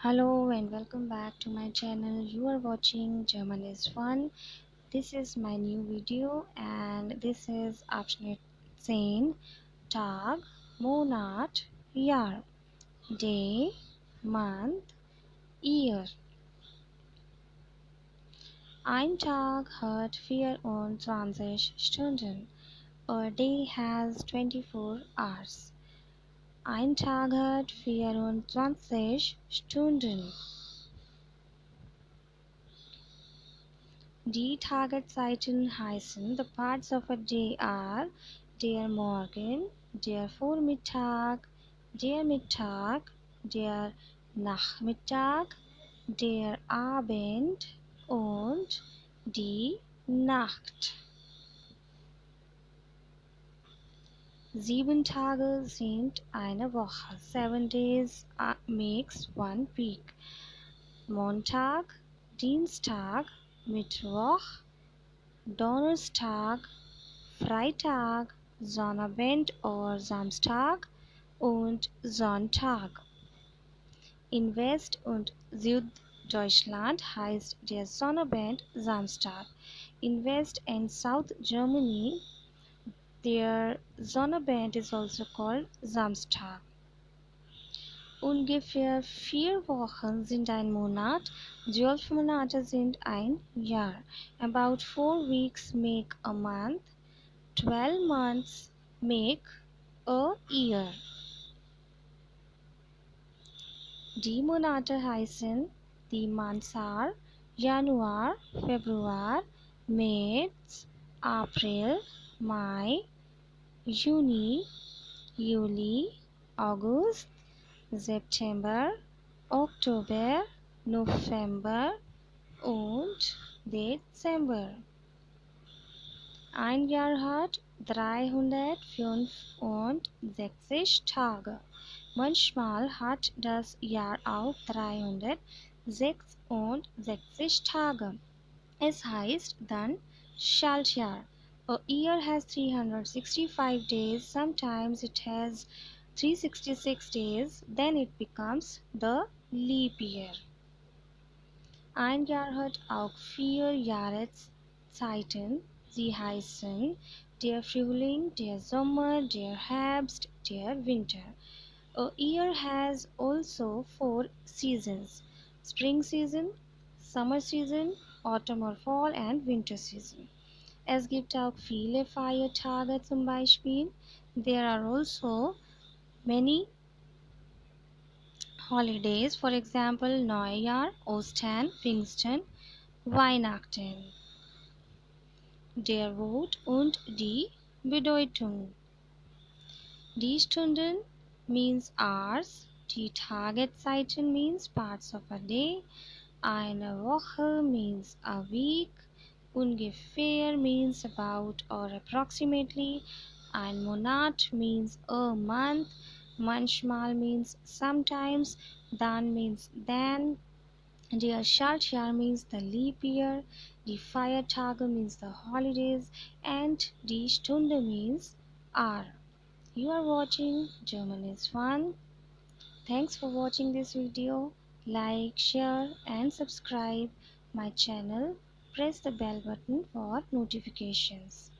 Hello and welcome back to my channel. You are watching German is Fun. This is my new video and this is Abschnitt 10 Tag, Monat, Jahr, Day, Month, Year. Ein Tag hat 24 Stunden. A day has 24 hours. Ein Tag hat 24 Stunden. Die Tageszeiten heißen, the parts of a day are der Morgen, der Vormittag, der Mittag, der Nachmittag, der Abend und die Nacht. 7 Tage sind eine Woche. 7 days makes 1 week. Montag, Dienstag, Mittwoch, Donnerstag, Freitag, Sonnabend oder Samstag und Sonntag. In West- und Süddeutschland heißt der Sonnabend Samstag. In West and South Germany, der Sonnabend is also called Samstag. Ungefähr 4 Wochen sind ein Monat, 12 Monate sind ein Jahr. About 4 weeks make a month, 12 months make a year. Die Monate heißen, die months are Januar, Februar, März, April, Mai, Juni, Juli, August, September, Oktober, November und Dezember. Ein Jahr hat 365 Tage. Manchmal hat das Jahr auch 366 Tage. Es heißt dann Schaltjahr. A year has 365 days. Sometimes it has 366 days. Then it becomes the leap year. Ein Jahr hat auch 4 Jahreszeiten. Sie heißen der Frühling, der Sommer, der Herbst, der Winter. A year has also 4 seasons: spring season, summer season, autumn or fall and winter season. Es gibt auch viele Feiertage zum Beispiel. There are also many holidays, for example Neujahr, Ostern, Pfingsten, Weihnachten. Der Wort und die Bedeutung. Die Stunden means hours. Die Tageszeiten means parts of a day. Eine Woche means a week. Ungefähr means about or approximately. Ein Monat means a month. Manchmal means sometimes. Dann means then. Der Schaltjahr means the leap year. Die Feiertage means the holidays. And die Stunde means hour. You are watching German is Fun. Thanks for watching this video. Like, share and subscribe my channel. Press the bell button for notifications.